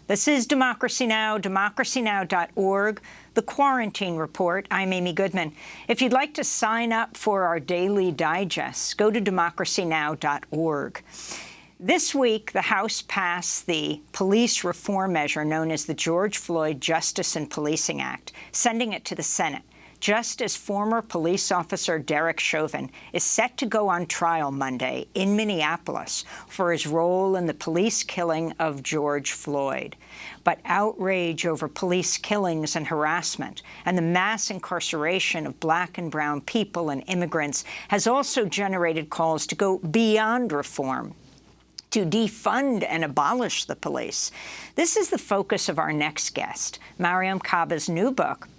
This is Democracy Now!, democracynow.org, The Quarantine Report. I'm Amy Goodman. If you'd like to sign up for our daily digests, go to democracynow.org. This week, the House passed the police reform measure known as the George Floyd Justice and Policing Act, sending it to the Senate, just as former police officer Derek Chauvin is set to go on trial Monday in Minneapolis for his role in the police killing of George Floyd. But outrage over police killings and harassment and the mass incarceration of Black and brown people and immigrants has also generated calls to go beyond reform, to defund and abolish the police. This is the focus of our next guest, Mariame Kaba's new book,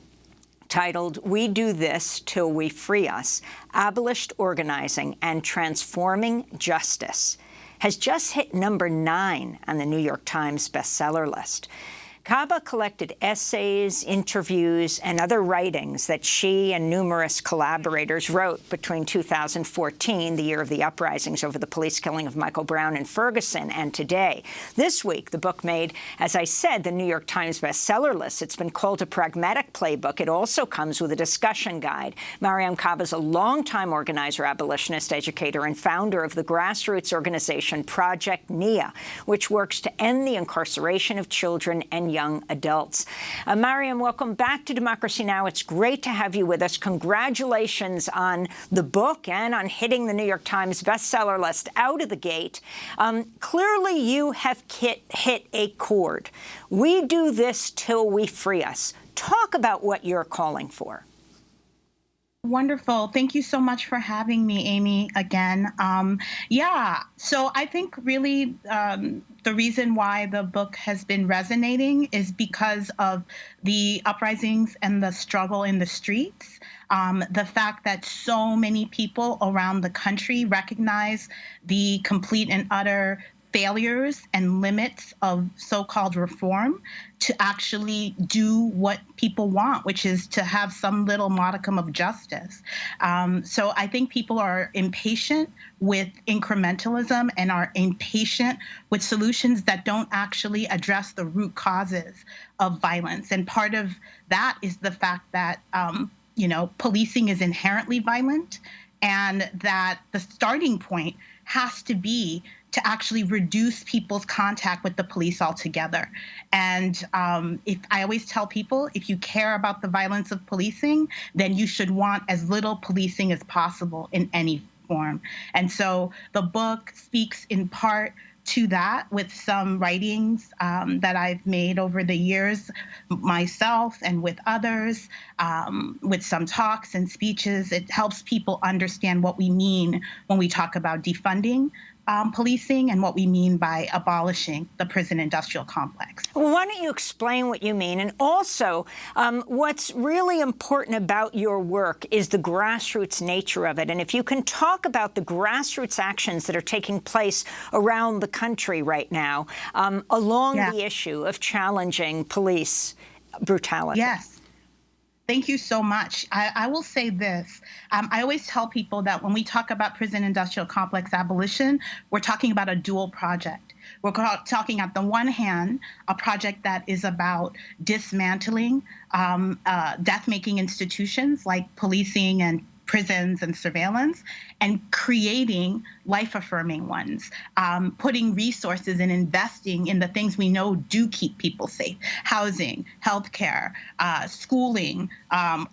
titled We Do This Till We Free Us, Abolished Organizing and Transforming Justice, has just hit number 9 on the New York Times bestseller list. Kaba collected essays, interviews, and other writings that she and numerous collaborators wrote between 2014, the year of the uprisings over the police killing of Michael Brown in Ferguson, and today. This week, the book made, as I said, the New York Times bestseller list. It's been called a pragmatic playbook. It also comes with a discussion guide. Mariame Kaba is a longtime organizer, abolitionist, educator, and founder of the grassroots organization Project NIA, which works to end the incarceration of children and young adults. Mariame, welcome back to Democracy Now! It's great to have you with us. Congratulations on the book and on hitting the New York Times bestseller list out of the gate. Clearly, you have hit a chord. We do this till we free us. Talk about what you're calling for. Wonderful. Thank you so much for having me, Amy, again. So I think really the reason why the book has been resonating is because of the uprisings and the struggle in the streets. The fact that so many people around the country recognize the complete and utter failures and limits of so-called reform to actually do what people want, which is to have some little modicum of justice. So I think people are impatient with incrementalism and are impatient with solutions that don't actually address the root causes of violence. And part of that is the fact that, policing is inherently violent, and that the starting point has to be to actually reduce people's contact with the police altogether. And if I always tell people, if you care about the violence of policing, then you should want as little policing as possible in any form. And so the book speaks in part to that with some writings that I've made over the years myself and with others, with some talks and speeches. It helps people understand what we mean when we talk about defunding policing and what we mean by abolishing the prison industrial complex. Well, why don't you explain what you mean? And also, what's really important about your work is the grassroots nature of it. And if you can talk about the grassroots actions that are taking place around the country right now along the issue of challenging police brutality. Yes. Thank you so much. I will say this. I always tell people that when we talk about prison industrial complex abolition, we're talking about a dual project. We're talking, on the one hand, a project that is about dismantling death-making institutions like policing and prisons and surveillance, and creating life-affirming ones, putting resources and investing in the things we know do keep people safe: housing, healthcare, schooling,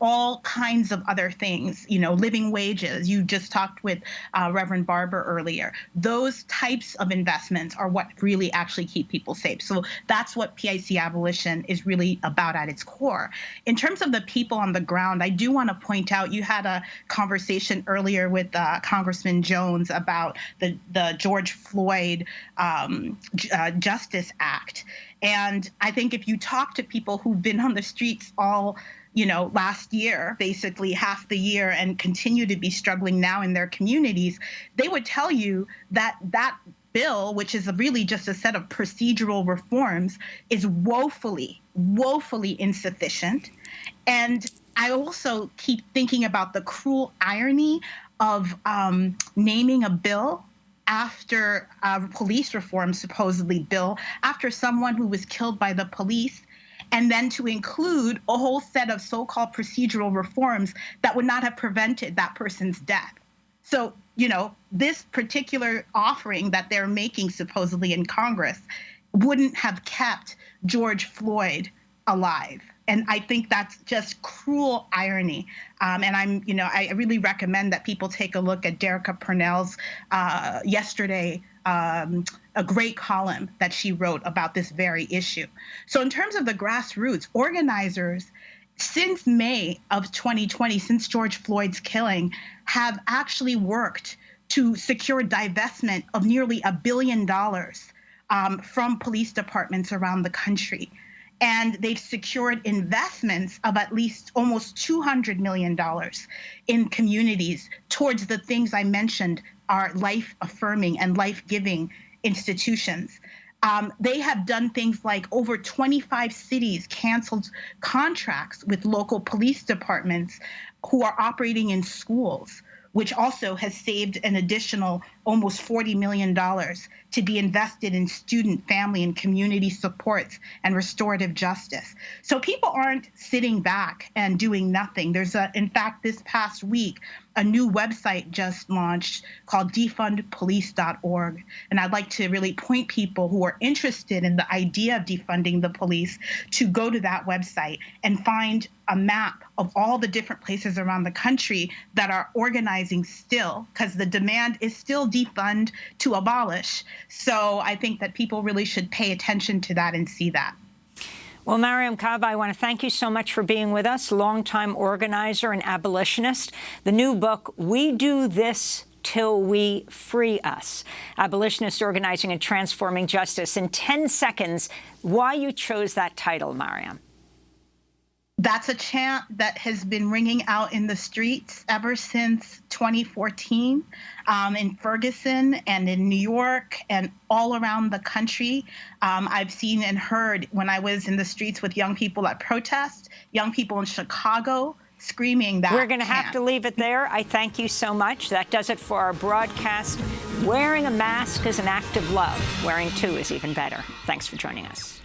all kinds of other things, living wages. You just talked with Reverend Barber earlier. Those types of investments are what really actually keep people safe. So that's what PIC abolition is really about at its core. In terms of the people on the ground, I do want to point out, you had a conversation earlier with Congressman Jones about the George Floyd Justice Act. And I think if you talk to people who've been on the streets all last year, basically half the year, and continue to be struggling now in their communities, they would tell you that that bill, which is really just a set of procedural reforms, is woefully insufficient. And I also keep thinking about the cruel irony of naming a bill after police reform, supposedly bill, after someone who was killed by the police, and then to include a whole set of so-called procedural reforms that would not have prevented that person's death. So, this particular offering that they're making supposedly in Congress wouldn't have kept George Floyd alive. And I think that's just cruel irony. And I really recommend that people take a look at Derica Purnell's yesterday, a great column that she wrote about this very issue. So in terms of the grassroots, organizers since May of 2020, since George Floyd's killing, have actually worked to secure divestment of nearly $1 billion from police departments around the country. And they've secured investments of at least almost $200 million in communities towards the things I mentioned are life-affirming and life-giving institutions. They have done things like over 25 cities canceled contracts with local police departments who are operating in schools, which also has saved an additional almost $40 million to be invested in student, family, and community supports and restorative justice. So people aren't sitting back and doing nothing. In fact, this past week, a new website just launched called defundpolice.org. And I'd like to really point people who are interested in the idea of defunding the police to go to that website and find a map of all the different places around the country that are organizing still, because the demand is still defund to abolish. So I think that people really should pay attention to that and see that. Well, Mariame Kaba, I want to thank you so much for being with us, longtime organizer and abolitionist. The new book, We Do This Till We Free Us, Abolitionist Organizing and Transforming Justice. In 10 seconds, why you chose that title, Mariame? That's a chant that has been ringing out in the streets ever since 2014 in Ferguson and in New York and all around the country. I've seen and heard when I was in the streets with young people at protest, young people in Chicago screaming that We're going to chant. have to leave it there. I thank you so much. That does it for our broadcast. Wearing a mask is an act of love. Wearing two is even better. Thanks for joining us.